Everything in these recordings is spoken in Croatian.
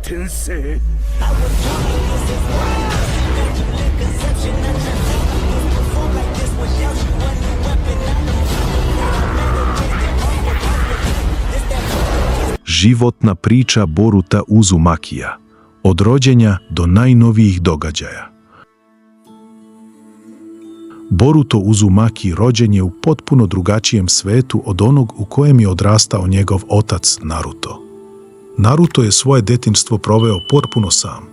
転生。 Životna priča Boruta Uzumakija, od rođenja do najnovijih događaja. Boruto Uzumaki rođen je u potpuno drugačijem svetu od onog u kojem je odrastao njegov otac Naruto. Naruto je svoje detinjstvo proveo potpuno sam.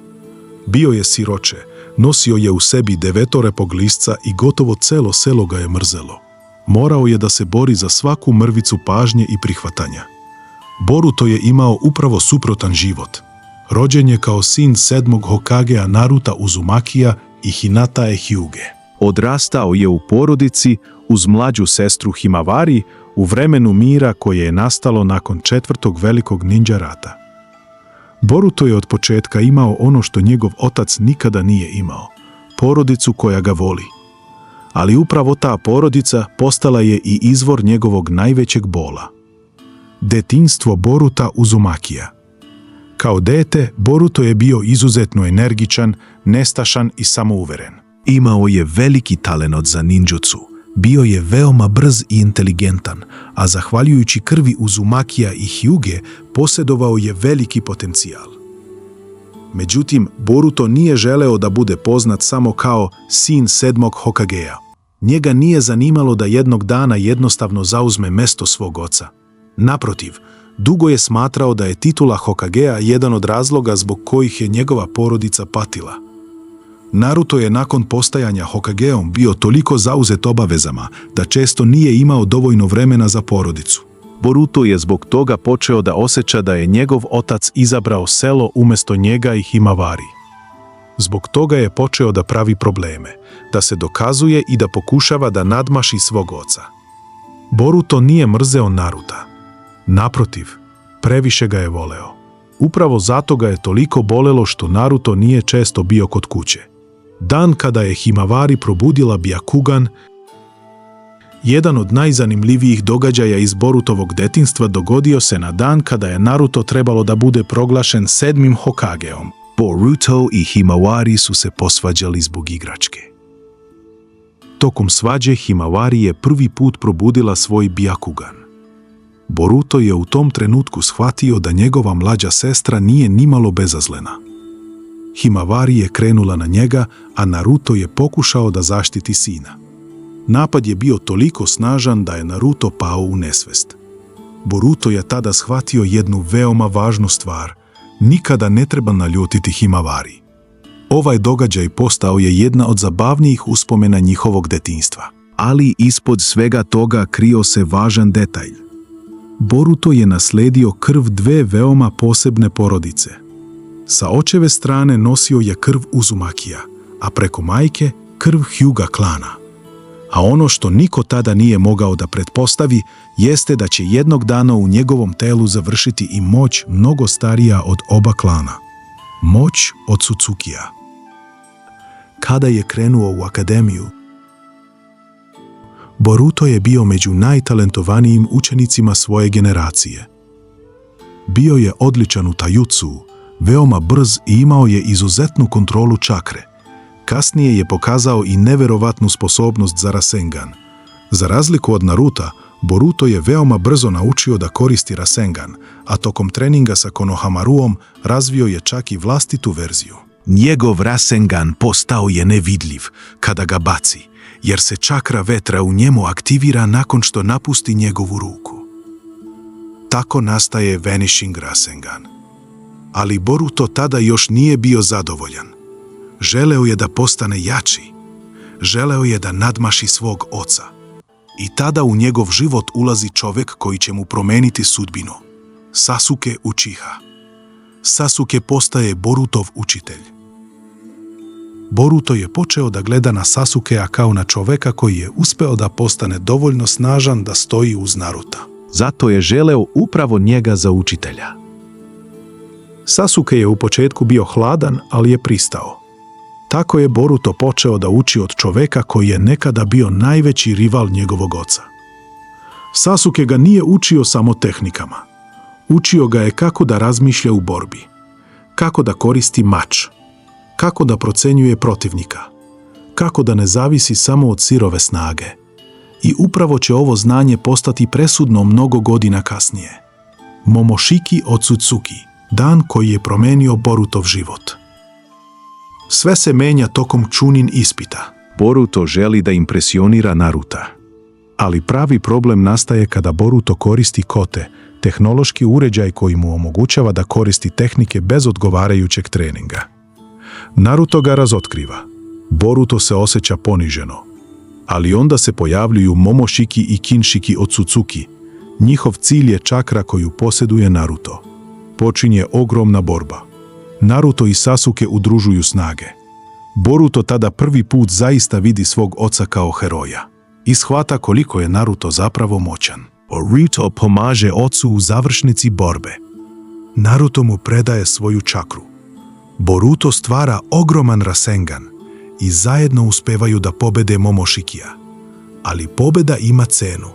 Bio je siroče, nosio je u sebi 9 lisca i gotovo celo selo ga je mrzelo. Morao je da se bori za svaku mrvicu pažnje i prihvatanja. Boruto je imao upravo suprotan život. Rođen je kao sin 7. Hokagea Naruta Uzumakija i Hinatae Hyuge. Odrastao je u porodici uz mlađu sestru Himawari u vremenu mira koje je nastalo nakon 4. velikog ninja rata. Boruto je od početka imao ono što njegov otac nikada nije imao, porodicu koja ga voli. Ali upravo ta porodica postala je i izvor njegovog najvećeg bola. Detinjstvo Boruta Uzumakija. Kao dete, Boruto je bio izuzetno energičan, nestašan i samouveren. Imao je veliki talenat za ninjutsu, bio je veoma brz i inteligentan, a zahvaljujući krvi Uzumakija i Hyuge posjedovao je veliki potencijal. Međutim, Boruto nije želeo da bude poznat samo kao sin 7. Hokagea. Njega nije zanimalo da jednog dana jednostavno zauzme mesto svog oca. Naprotiv, dugo je smatrao da je titula Hokagea jedan od razloga zbog kojih je njegova porodica patila. Naruto je nakon postajanja Hokageom bio toliko zauzet obavezama da često nije imao dovoljno vremena za porodicu. Boruto je zbog toga počeo da osjeća da je njegov otac izabrao selo umjesto njega i Himawari. Zbog toga je počeo da pravi probleme, da se dokazuje i da pokušava da nadmaši svog oca. Boruto nije mrzeo Naruta. Naprotiv, previše ga je voleo. Upravo zato ga je toliko bolelo što Naruto nije često bio kod kuće. Dan kada je Himawari probudila Byakugan, jedan od najzanimljivijih događaja iz Borutovog detinjstva dogodio se na dan kada je Naruto trebalo da bude proglašen 7. Hokageom. Boruto i Himawari su se posvađali zbog igračke. Tokom svađe Himawari je prvi put probudila svoj Byakugan. Boruto je u tom trenutku shvatio da njegova mlađa sestra nije nimalo bezazlena. Himawari je krenula na njega, a Naruto je pokušao da zaštiti sina. Napad je bio toliko snažan da je Naruto pao u nesvest. Boruto je tada shvatio jednu veoma važnu stvar. Nikada ne treba naljutiti Himawari. Ovaj događaj postao je jedna od zabavnijih uspomena njihovog detinjstva. Ali ispod svega toga krio se važan detalj. Boruto je nasledio krv 2 veoma posebne porodice. Sa očeve strane nosio je krv Uzumakija, a preko majke krv Hyuga klana. A ono što niko tada nije mogao da pretpostavi jeste da će jednog dana u njegovom telu završiti i moć mnogo starija od oba klana. Moć od Tsutsukija. Kada je krenuo u akademiju, Boruto je bio među najtalentovanijim učenicima svoje generacije. Bio je odličan u tajutsu, veoma brz i imao je izuzetnu kontrolu čakre. Kasnije je pokazao i neverovatnu sposobnost za Rasengan. Za razliku od Naruta, Boruto je veoma brzo naučio da koristi Rasengan, a tokom treninga sa Konohamaruom razvio je čak i vlastitu verziju. Njegov Rasengan postao je nevidljiv kada ga baci, jer se čakra vetra u njemu aktivira nakon što napusti njegovu ruku. Tako nastaje Vanishing Rasengan. Ali Boruto tada još nije bio zadovoljan. Želeo je da postane jači. Želeo je da nadmaši svog oca. I tada u njegov život ulazi čovjek koji će mu promeniti sudbinu. Sasuke Uchiha. Sasuke postaje Borutov učitelj. Boruto je počeo da gleda na Sasukea kao na čoveka koji je uspeo da postane dovoljno snažan da stoji uz Naruta. Zato je želeo upravo njega za učitelja. Sasuke je u početku bio hladan, ali je pristao. Tako je Boruto počeo da uči od čoveka koji je nekada bio najveći rival njegovog oca. Sasuke ga nije učio samo tehnikama. Učio ga je kako da razmišlja u borbi. kako da koristi mač, kako da procenjuje protivnika, kako da ne zavisi samo od sirove snage. I upravo će ovo znanje postati presudno mnogo godina kasnije. Momoshiki Otsutsuki, dan koji je promenio Borutov život. Sve se menja tokom Chunin ispita. Boruto želi da impresionira Naruta. Ali pravi problem nastaje kada Boruto koristi kote, tehnološki uređaj koji mu omogućava da koristi tehnike bez odgovarajućeg treninga. Naruto ga razotkriva. Boruto se osjeća poniženo. Ali onda se pojavljuju Momoshiki i Kinshiki Otsutsuki. Njihov cilj je čakra koju posjeduje Naruto. Počinje ogromna borba. Naruto i Sasuke udružuju snage. Boruto tada prvi put zaista vidi svog oca kao heroja i shvata koliko je Naruto zapravo moćan. Boruto pomaže ocu u završnici borbe. Naruto mu predaje svoju čakru. Boruto stvara ogroman Rasengan i zajedno uspevaju da pobede Momoshikija. Ali pobeda ima cenu.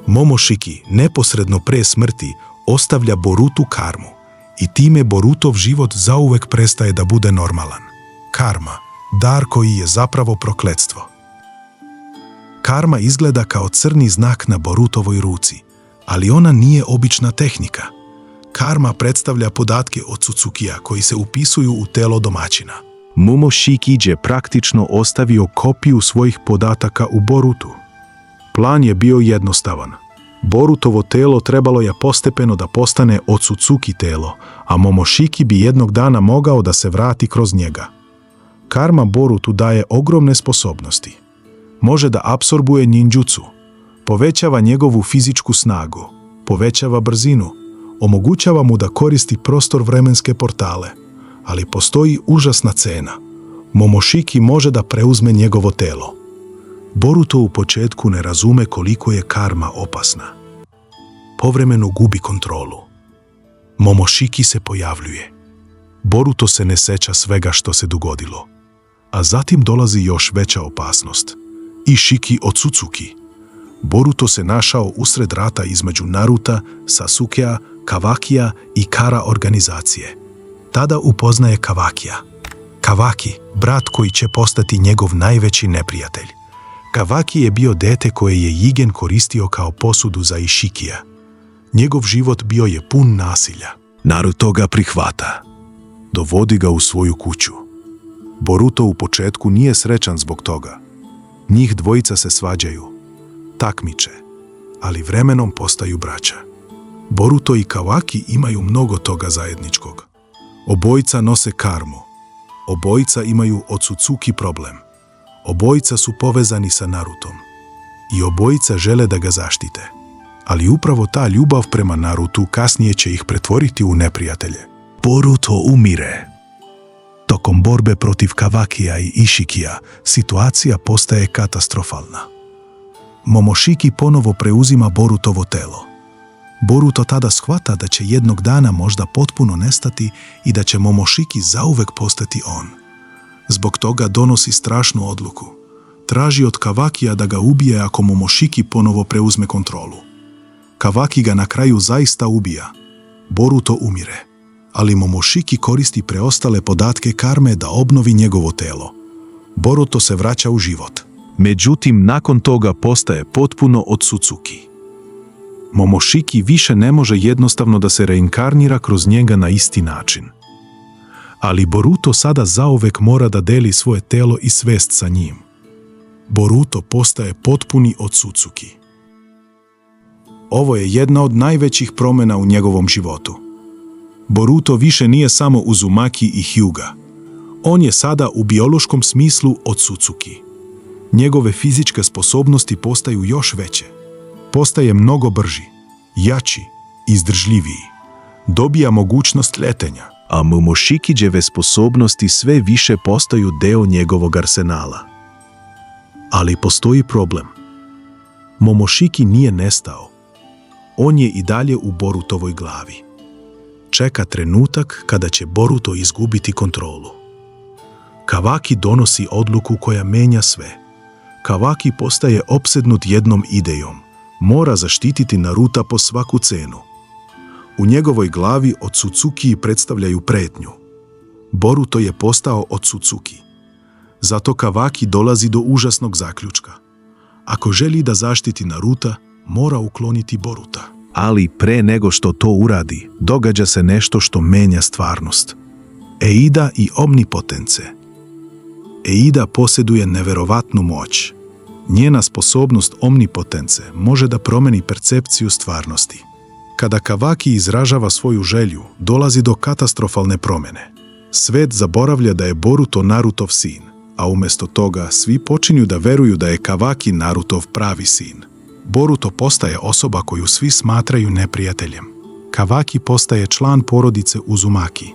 Momoshiki neposredno pre smrti ostavlja Borutu karmu i time Borutov život zauvek prestaje da bude normalan. Karma, dar koji je zapravo prokletstvo. Karma izgleda kao crni znak na Borutovoj ruci, ali ona nije obična tehnika. Karma predstavlja podatke od Otsutsukia koji se upisuju u telo domaćina. Momoshiki je praktično ostavio kopiju svojih podataka u Borutu. Plan je bio jednostavan. Borutovo telo trebalo je postepeno da postane Otsutsuki telo, a Momoshiki bi jednog dana mogao da se vrati kroz njega. Karma Borutu daje ogromne sposobnosti. Može da apsorbuje ninjutsu, povećava njegovu fizičku snagu, povećava brzinu, omogućava mu da koristi prostor vremenske portale, ali postoji užasna cena. Momoshiki može da preuzme njegovo telo. Boruto u početku ne razume koliko je karma opasna. Povremeno gubi kontrolu. Momoshiki se pojavljuje. Boruto se ne seća svega što se dogodilo. A zatim dolazi još veća opasnost. Ishiki Otsutsuki. Boruto se našao usred rata između Naruta, Sasukea, Kawakija i Kara organizacije. Tada upoznaje Kawakija. Kawaki, brat koji će postati njegov najveći neprijatelj. Kawaki je bio dete koje je Jigen koristio kao posudu za Ishikija. Njegov život bio je pun nasilja. Naruto ga prihvata. Dovodi ga u svoju kuću. Boruto u početku nije srećan zbog toga. Njih dvojica se svađaju, takmiče, ali vremenom postaju braća. Boruto i Kawaki imaju mnogo toga zajedničkog. Obojica nose karmu. Obojica imaju Otsutsuki problem. Obojica su povezani sa Narutom. I obojica žele da ga zaštite. Ali upravo ta ljubav prema Narutu kasnije će ih pretvoriti u neprijatelje. Boruto umire. Tokom borbe protiv Kawakija i Ishikija situacija postaje katastrofalna. Momoshiki ponovo preuzima Borutovo telo. Boruto tada shvata da će jednog dana možda potpuno nestati i da će Momoshiki zauvek postati on. Zbog toga donosi strašnu odluku. Traži od Kawakija da ga ubije ako Momoshiki ponovo preuzme kontrolu. Kawaki ga na kraju zaista ubija. Boruto umire. Ali Momoshiki koristi preostale podatke karme da obnovi njegovo telo. Boruto se vraća u život. Međutim, nakon toga postaje potpuno Otsutsuki. Momoshiki više ne može jednostavno da se reinkarnira kroz njega na isti način. Ali Boruto sada zauvek mora da deli svoje telo i svest sa njim. Boruto postaje potpuni Otsutsuki. Ovo je jedna od najvećih promjena u njegovom životu. Boruto više nije samo Uzumaki i Hyuga. On je sada u biološkom smislu Otsutsuki. Njegove fizičke sposobnosti postaju još veće. Postaje mnogo brži, jači, izdržljiviji. Dobija mogućnost letenja. A Momoshikiđeve sposobnosti sve više postaju deo njegovog arsenala. Ali postoji problem. Momoshiki nije nestao. On je i dalje u Borutovoj glavi. Čeka trenutak kada će Boruto izgubiti kontrolu. Kawaki donosi odluku koja menja sve. Kawaki postaje opsednut jednom idejom. Mora zaštititi Naruta po svaku cenu. U njegovoj glavi Otsutsuki predstavljaju pretnju. Boruto je postao Otsutsuki. Zato Kawaki dolazi do užasnog zaključka. Ako želi da zaštiti Naruta, mora ukloniti Boruta. Ali pre nego što to uradi, događa se nešto što menja stvarnost. Eida i omnipotence. Eida posjeduje neverovatnu moć. Njena sposobnost omnipotence može da promeni percepciju stvarnosti. Kada Kawaki izražava svoju želju, dolazi do katastrofalne promjene. Svet zaboravlja da je Boruto Narutov sin, a umjesto toga svi počinju da veruju da je Kawaki Narutov pravi sin. Boruto postaje osoba koju svi smatraju neprijateljem. Kawaki postaje član porodice Uzumaki.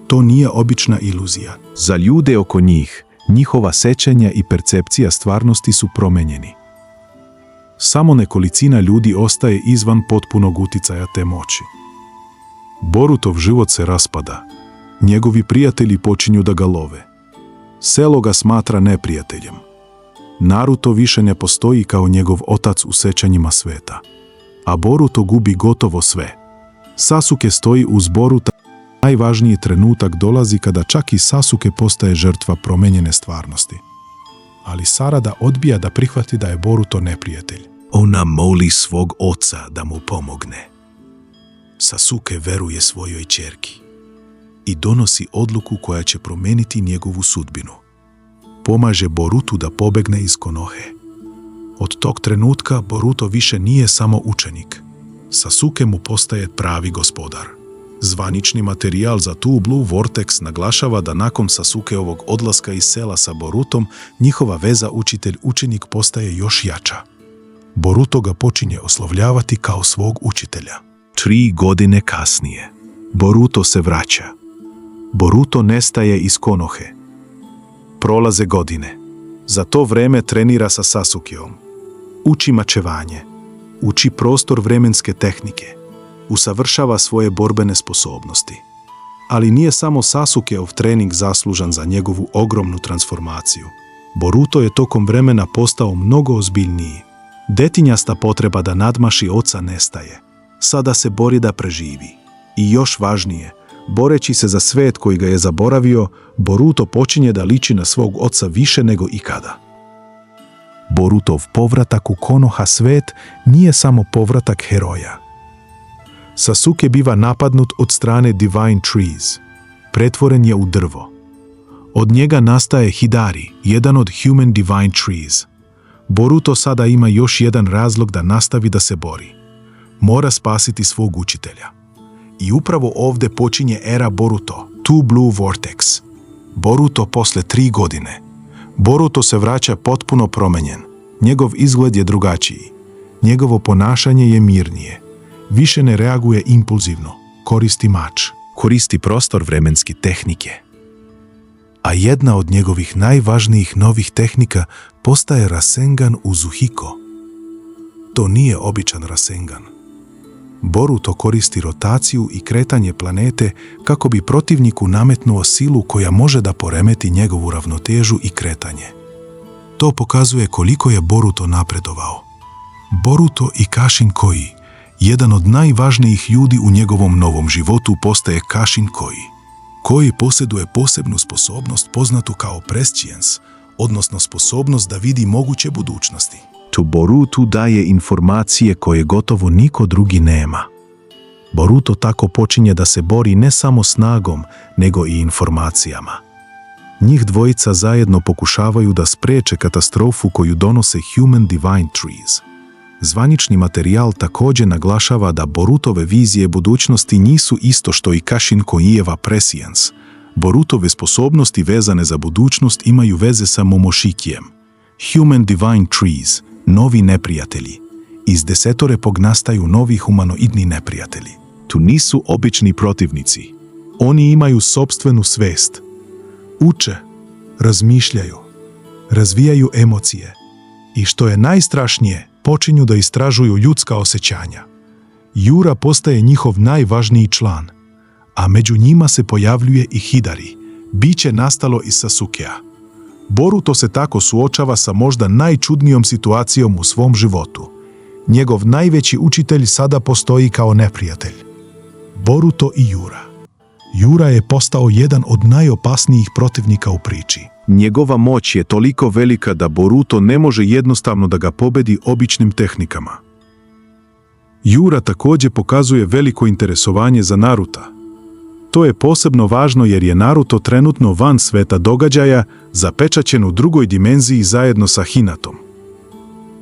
To nije obična iluzija. Za ljude oko njih, njihova sećanja i percepcija stvarnosti su promenjeni. Samo nekolicina ljudi ostaje izvan potpunog uticaja te moći. Borutov život se raspada. Njegovi prijatelji počinju da ga love. Selo ga smatra neprijateljem. Naruto više ne postoji kao njegov otac u sećanjima sveta. A Boruto gubi gotovo sve. Sasuke stoji uz Boruta. Najvažniji trenutak dolazi kada čak i Sasuke postaje žrtva promenjene stvarnosti. Ali Sarada odbija da prihvati da je Boruto neprijatelj. Ona moli svog oca da mu pomogne. Sasuke veruje svojoj ćerki i donosi odluku koja će promeniti njegovu sudbinu. Pomaže Borutu da pobegne iz Konohe. Od tog trenutka Boruto više nije samo učenik. Sasuke mu postaje pravi gospodar. Zvanični materijal za Two Blue Vortex naglašava da nakon Sasukeovog odlaska iz sela sa Borutom, njihova veza učitelj-učenik postaje još jača. Boruto ga počinje oslovljavati kao svog učitelja. 3 godine kasnije, Boruto se vraća. Boruto nestaje iz Konohe. Prolaze godine. Za to vreme trenira sa Sasukeom. Uči mačevanje. Uči prostor vremenske tehnike. Usavršava svoje borbene sposobnosti. Ali nije samo Sasukeov trening zaslužan za njegovu ogromnu transformaciju. Boruto je tokom vremena postao mnogo ozbiljniji. Detinjasta potreba da nadmaši oca nestaje. Sada se bori da preživi. I još važnije, boreći se za svet koji ga je zaboravio, Boruto počinje da liči na svog oca više nego ikada. Borutov povratak u Konoha svet nije samo povratak heroja. Sasuke biva napadnut od strane Divine Trees. Pretvoren je u drvo. Od njega nastaje Hidari, jedan od Human Divine Trees. Boruto sada ima još jedan razlog da nastavi da se bori. Mora spasiti svog učitelja. I upravo ovdje počinje era Boruto, Two Blue Vortex. Boruto posle 3 godine. Boruto se vraća potpuno promenjen. Njegov izgled je drugačiji. Njegovo ponašanje je mirnije. Više ne reaguje impulzivno. Koristi mač. Koristi prostor vremenske tehnike. A jedna od njegovih najvažnijih novih tehnika postaje Rasengan Uzuhiko. To nije običan Rasengan. Boruto koristi rotaciju i kretanje planete kako bi protivniku nametnuo silu koja može da poremeti njegovu ravnotežu i kretanje. To pokazuje koliko je Boruto napredovao. Boruto i Kashin Koi, jedan od najvažnijih ljudi u njegovom novom životu, postaje Kashin Koi. Koi posjeduje posebnu sposobnost poznatu kao prescience, odnosno sposobnost da vidi moguće budućnosti. To Borutu daje informacije koje gotovo niko drugi nema. Boruto tako počinje da se bori ne samo snagom, nego i informacijama. Njih dvojica zajedno pokušavaju da spreče katastrofu koju donose Human Divine Trees. Zvanični materijal također naglašava da Borutove vizije budućnosti nisu isto što i Kashin Koijeva prescience. Borutove sposobnosti vezane za budućnost imaju veze sa Momoshikijem. Human Divine Trees, novi neprijatelji. Iz 10 nastaju novi humanoidni neprijatelji. Tu nisu obični protivnici. Oni imaju sopstvenu svest. Uče, razmišljaju, razvijaju emocije i što je najstrašnije, počinju da istražuju ljudska osjećanja. Jura postaje njihov najvažniji član, a među njima se pojavljuje i Hidari, biće nastalo iz Sasukea. Boruto se tako suočava sa možda najčudnijom situacijom u svom životu. Njegov najveći učitelj sada postoji kao neprijatelj. Boruto i Jura. Jura je postao jedan od najopasnijih protivnika u priči. Njegova moć je toliko velika da Boruto ne može jednostavno da ga pobedi običnim tehnikama. Jura također pokazuje veliko interesovanje za Naruta. To je posebno važno jer je Naruto trenutno van sveta događaja, zapečaćen u drugoj dimenziji zajedno sa Hinatom.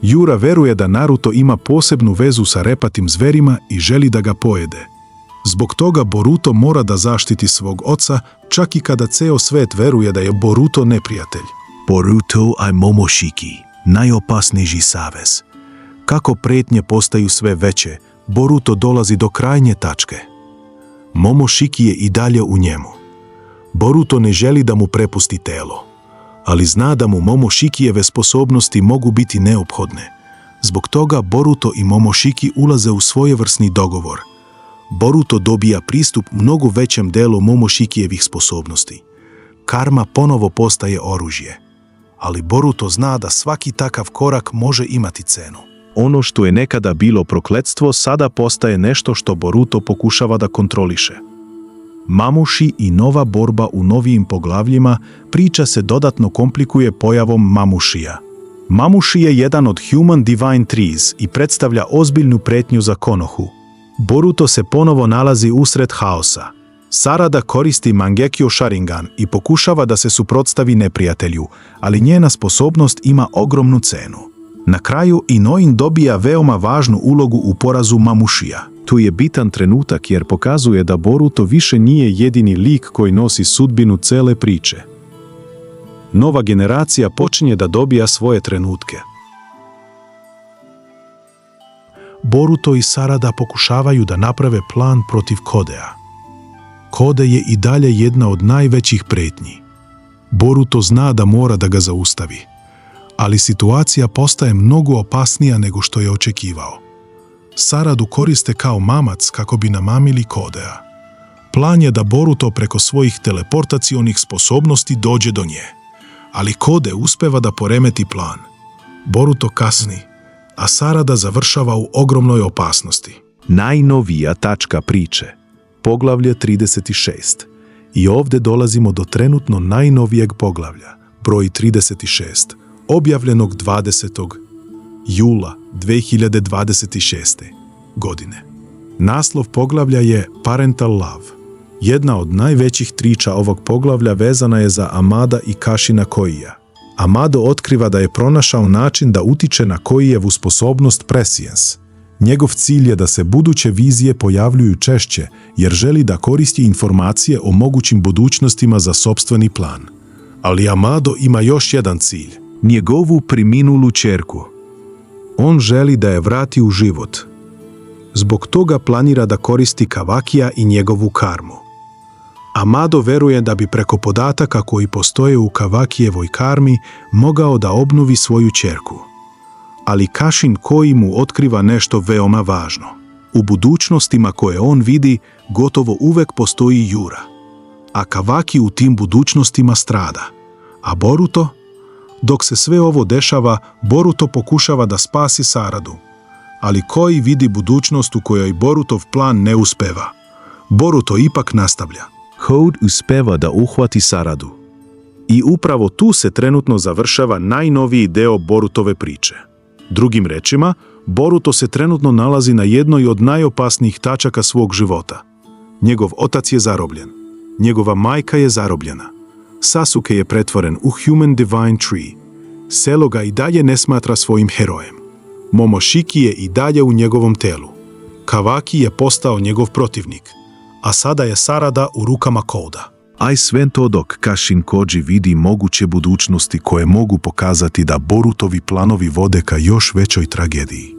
Jura veruje da Naruto ima posebnu vezu sa repatim zverima i želi da ga pojede. Zbog toga Boruto mora da zaštiti svog oca, čak i kada ceo svet veruje da je Boruto neprijatelj. Boruto i Momoshiki, najopasniji savez. Kako pretnje postaju sve veće, Boruto dolazi do krajnje tačke. Momoshiki je i dalje u njemu. Boruto ne želi da mu prepusti telo, ali zna da mu Momoshikijeve sposobnosti mogu biti neophodne. Zbog toga Boruto i Momoshiki ulaze u svojevrsni dogovor. Boruto dobija pristup mnogo većem delu Momoshikijevih sposobnosti. Karma ponovo postaje oružje, ali Boruto zna da svaki takav korak može imati cenu. Ono što je nekada bilo prokletstvo sada postaje nešto što Boruto pokušava da kontroliše. Mamushi i nova borba u novijim poglavljima, priča se dodatno komplikuje pojavom Mamushija. Mamushi je jedan od Human Divine Trees i predstavlja ozbiljnu pretnju za Konohu. Boruto se ponovo nalazi usred haosa. Sarada koristi Mangekyo Sharingan i pokušava da se suprotstavi neprijatelju, ali njena sposobnost ima ogromnu cenu. Na kraju Inoin dobija veoma važnu ulogu u porazu Mamushija. Tu je bitan trenutak jer pokazuje da Boruto više nije jedini lik koji nosi sudbinu cele priče. Nova generacija počinje da dobija svoje trenutke. Boruto i Sarada pokušavaju da naprave plan protiv Kodea. Kode je i dalje jedna od najvećih pretnji. Boruto zna da mora da ga zaustavi, ali situacija postaje mnogo opasnija nego što je očekivao. Saradu koriste kao mamac kako bi namamili Kodea. Plan je da Boruto preko svojih teleportacionih sposobnosti dođe do nje, ali Kode uspeva da poremeti plan. Boruto kasni, a Sarada završava u ogromnoj opasnosti. Najnovija tačka priče, poglavlje 36. I ovdje dolazimo do trenutno najnovijeg poglavlja, broj 36, objavljenog 20. jula 2026. godine. Naslov poglavlja je Parental Love. Jedna od najvećih priča ovog poglavlja vezana je za Amada i Kashina Koija. Amado otkriva da je pronašao način da utiče na Koijevu sposobnost Prescience. Njegov cilj je da se buduće vizije pojavljuju češće, jer želi da koristi informacije o mogućim budućnostima za sopstveni plan. Ali Amado ima još jedan cilj. Njegovu preminulu ćerku. On želi da je vrati u život. Zbog toga planira da koristi Kawakija i njegovu karmu. Amado veruje da bi preko podataka koji postoje u Kawakijevoj karmi mogao da obnovi svoju ćerku. Ali Kashin Koi mu otkriva nešto veoma važno. U budućnostima koje on vidi, gotovo uvek postoji Jura. A Kawaki u tim budućnostima strada. A Boruto? Dok se sve ovo dešava, Boruto pokušava da spasi Saradu. Ali Koi vidi budućnost u kojoj Borutov plan ne uspeva. Boruto ipak nastavlja. Code uspeva da uhvati Saradu. I upravo tu se trenutno završava najnoviji deo Borutove priče. Drugim rečima, Boruto se trenutno nalazi na jednoj od najopasnijih tačaka svog života. Njegov otac je zarobljen. Njegova majka je zarobljena. Sasuke je pretvoren u Human Divine Tree. Selo ga i dalje ne smatra svojim herojem. Momoshiki je i dalje u njegovom telu. Kawaki je postao njegov protivnik. A sada je Sarada u rukama Koda. Aj sve to dok Kashin Koji vidi moguće budućnosti koje mogu pokazati da Borutovi planovi vode ka još većoj tragediji.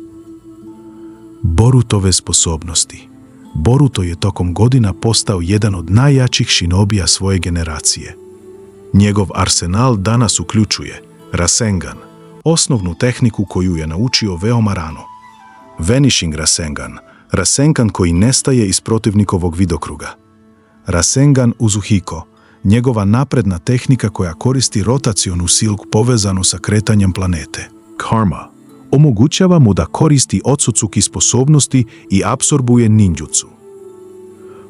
Borutove sposobnosti. Boruto je tokom godina postao jedan od najjačih shinobija svoje generacije. Njegov arsenal danas uključuje Rasengan, osnovnu tehniku koju je naučio veoma rano. Vanishing Rasengan, Rasengan koji nestaje iz protivnikovog vidokruga. Rasengan Uzuhiko, njegova napredna tehnika koja koristi rotacionu silu povezanu sa kretanjem planete. Karma omogućava mu da koristi Otsutsuki sposobnosti i apsorbuje ninjutsu.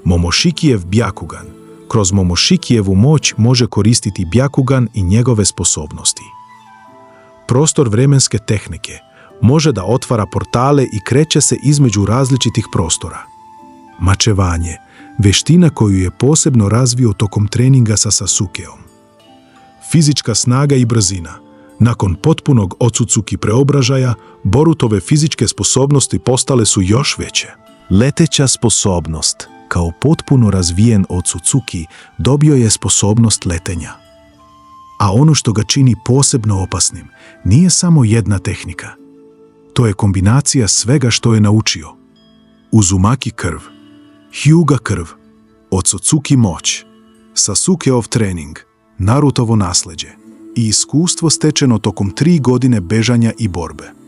Momoshikijev Byakugan. Kroz Momoshikijevu moć može koristiti Byakugan i njegove sposobnosti. Prostor vremenske tehnike može da otvara portale i kreće se između različitih prostora. Mačevanje, veština koju je posebno razvio tokom treninga sa Sasukeom. Fizička snaga i brzina. Nakon potpunog Otsutsuki preobražaja, Borutove fizičke sposobnosti postale su još veće. Leteća sposobnost. Kao potpuno razvijen Otsutsuki, dobio je sposobnost letenja. A ono što ga čini posebno opasnim nije samo jedna tehnika. To je kombinacija svega što je naučio. Uzumaki krv, Hyuga krv, Otsutsuki moć, Sasukeov trening, Narutovo nasleđe i iskustvo stečeno tokom 3 godine bežanja i borbe.